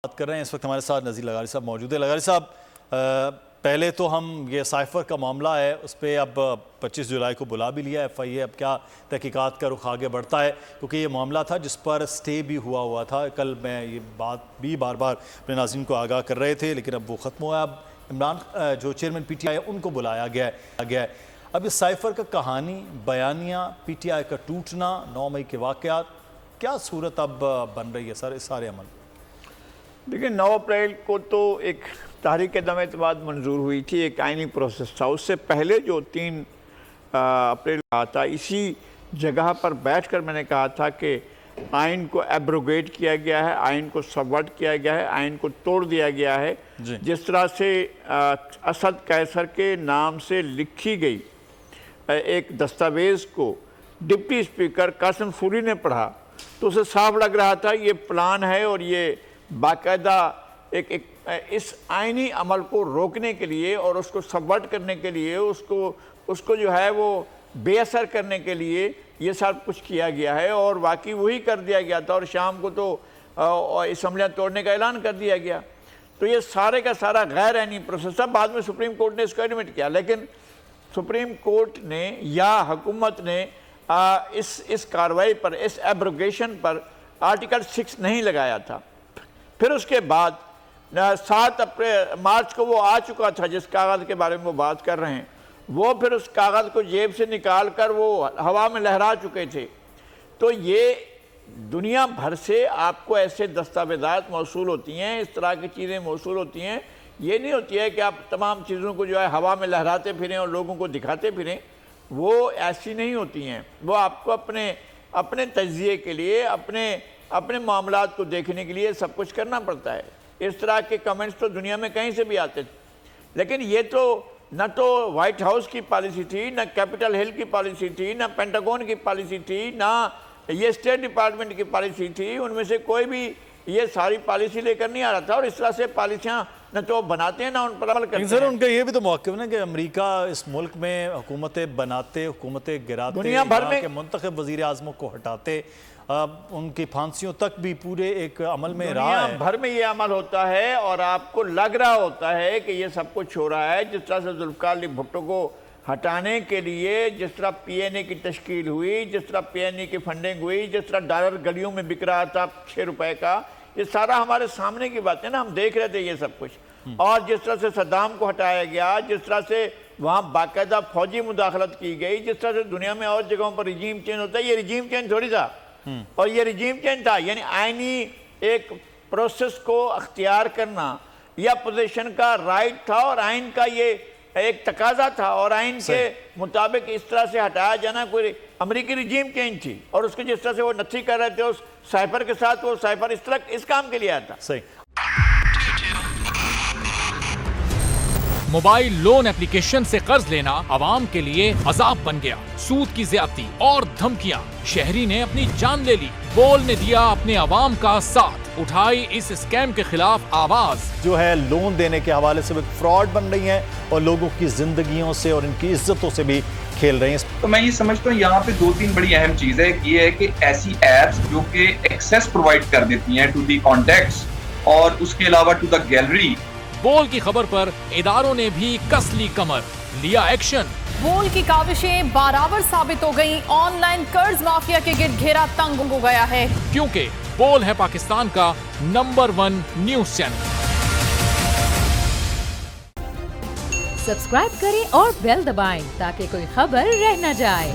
بات کر رہے ہیں. اس وقت ہمارے ساتھ نذیر لغاری صاحب موجود ہیں. لغاری صاحب، پہلے تو ہم یہ سائفر کا معاملہ ہے اس پہ اب 25 جولائی کو بلا بھی لیا FIA. اب کیا تحقیقات کا رخ آگے بڑھتا ہے؟ کیونکہ یہ معاملہ تھا جس پر سٹے بھی ہوا تھا. کل میں یہ بات بھی بار بار اپنے ناظرین کو آگاہ کر رہے تھے، لیکن اب وہ ختم ہوا ہے. اب عمران جو چیئرمین PTI ہے ان کو بلایا گیا ہے. اب اس سائفر کا کہانی، بیانیہ، PTI کا ٹوٹنا، 9 مئی کے واقعات، کیا صورت اب بن رہی ہے سر اس سارے عمل؟ دیکھیں، 9 اپریل کو تو ایک تحریک عدم اعتماد منظور ہوئی تھی، ایک آئینی پروسیس تھا. اس سے پہلے جو 3 اپریل کہا تھا، اسی جگہ پر بیٹھ کر میں نے کہا تھا کہ آئین کو ایبروگیٹ کیا گیا ہے، آئین کو سبورٹ کیا گیا ہے، آئین کو توڑ دیا گیا ہے. جس طرح سے اسد قیصر کے نام سے لکھی گئی ایک دستاویز کو ڈپٹی اسپیکر قاسم سوری نے پڑھا تو اسے صاف لگ رہا تھا یہ پلان ہے، اور یہ باقاعدہ اس آئینی عمل کو روکنے کے لیے اور اس کو سبورٹ کرنے کے لیے، اس کو جو ہے وہ بے اثر کرنے کے لیے یہ سب کچھ کیا گیا ہے. اور واقعی وہی کر دیا گیا تھا، اور شام کو تو اسمبلیاں توڑنے کا اعلان کر دیا گیا. تو یہ سارے کا سارا غیر آئینی پروسیس تھا. بعد میں سپریم کورٹ نے اس کو ایڈمٹ کیا، لیکن سپریم کورٹ نے یا حکومت نے اس کارروائی پر، اس ایبروگیشن پر آرٹیکل 6 نہیں لگایا تھا. پھر اس کے بعد 7 مارچ کو وہ آ چکا تھا جس کاغذ کے بارے میں وہ بات کر رہے ہیں، وہ پھر اس کاغذ کو جیب سے نکال کر وہ ہوا میں لہرا چکے تھے. تو یہ دنیا بھر سے آپ کو ایسے دستاویزات موصول ہوتی ہیں، اس طرح کی چیزیں موصول ہوتی ہیں. یہ نہیں ہوتی ہے کہ آپ تمام چیزوں کو جو ہے ہوا میں لہراتے پھریں اور لوگوں کو دکھاتے پھریں. وہ ایسی نہیں ہوتی ہیں. وہ آپ کو اپنے تجزیے کے لیے، اپنے معاملات کو دیکھنے کے لیے سب کچھ کرنا پڑتا ہے. اس طرح کے کمنٹس تو دنیا میں کہیں سے بھی آتے تھے، لیکن یہ تو نہ تو وائٹ ہاؤس کی پالیسی تھی، نہ کیپٹل ہل کی پالیسی تھی، نہ پینٹاگون کی پالیسی تھی، نہ یہ اسٹیٹ ڈپارٹمنٹ کی پالیسی تھی. ان میں سے کوئی بھی یہ ساری پالیسی لے کر نہیں آ رہا تھا. اور اس طرح سے پالیسیاں نہ تو بناتے ہیں نہ ان پر عمل کرتے ہیں. سر، ان کا یہ بھی تو موقف ہے کہ امریکہ اس ملک میں حکومتیں بناتے، حکومتیں گراتے، دنیا بھر میں منتخب وزیر اعظموں کو ہٹاتے، ان کی پھانسیوں تک بھی پورے ایک عمل میں رہا ہے. دنیا بھر میں یہ عمل ہوتا ہے اور آپ کو لگ رہا ہوتا ہے کہ یہ سب کچھ ہو رہا ہے. جس طرح سے ذوالفقار علی بھٹو کو ہٹانے کے لیے جس طرح PNA کی تشکیل ہوئی، جس طرح PNA کی فنڈنگ ہوئی، جس طرح ڈالر گلیوں میں بک رہا تھا 6 روپے کا، یہ سارا ہمارے سامنے کی بات ہے نا، ہم دیکھ رہے تھے یہ سب کچھ. اور جس طرح سے صدام کو ہٹایا گیا، جس طرح سے وہاں باقاعدہ فوجی مداخلت کی گئی، جس طرح سے دنیا میں اور جگہوں پر رجیم چینج ہوتا ہے، یہ رجیم چینج تھوڑی تھا. اور یہ رجیم چینج تھا، یعنی آئینی ایک پروسیس کو اختیار کرنا یا پوزیشن کا رائٹ تھا، اور آئین کا یہ ایک تقاضا تھا، اور آئین کے مطابق اس طرح سے ہٹایا جانا کوئی امریکی رجیم چینج تھی. اور اس کے جس طرح سے وہ نتھی کر رہے تھے اس سائفر کے ساتھ، وہ سائفر اس طرح اس کام کے لیے آیا تھا. صحیح. موبائل لون اپلیکیشن سے قرض لینا عوام کے لیے عذاب بن گیا. سود کی زیادتی اور دھمکیاں، شہری نے اپنی جان لے لی. بول نے دیا اپنے عوام کا ساتھ، اٹھائی اس اسکیم کے خلاف آواز. جو ہے لون دینے کے حوالے سے فراڈ بن رہی ہیں اور لوگوں کی زندگیوں سے اور ان کی عزتوں سے بھی کھیل رہی ہیں. تو میں یہ سمجھتا ہوں یہاں پہ 2-3 بڑی اہم چیز ہے. یہ ہے کہ ایسی ایپس جو کہ ایکسیس پرووائڈ کر دیتی ہیں ٹو دی کانٹیکٹس اور اس کے علاوہ ٹو دا گیلری. بول کی خبر پر اداروں نے بھی کس لی کمر، لیا ایکشن. بول کی کاوشیں برابر ثابت ہو گئیں. آن لائن قرض مافیا کے گرد گھیرا تنگ ہو گیا ہے، کیونکہ بول ہے پاکستان کا نمبر 1 نیوز چینل. سبسکرائب کریں اور بیل دبائیں تاکہ کوئی خبر رہ نہ جائے.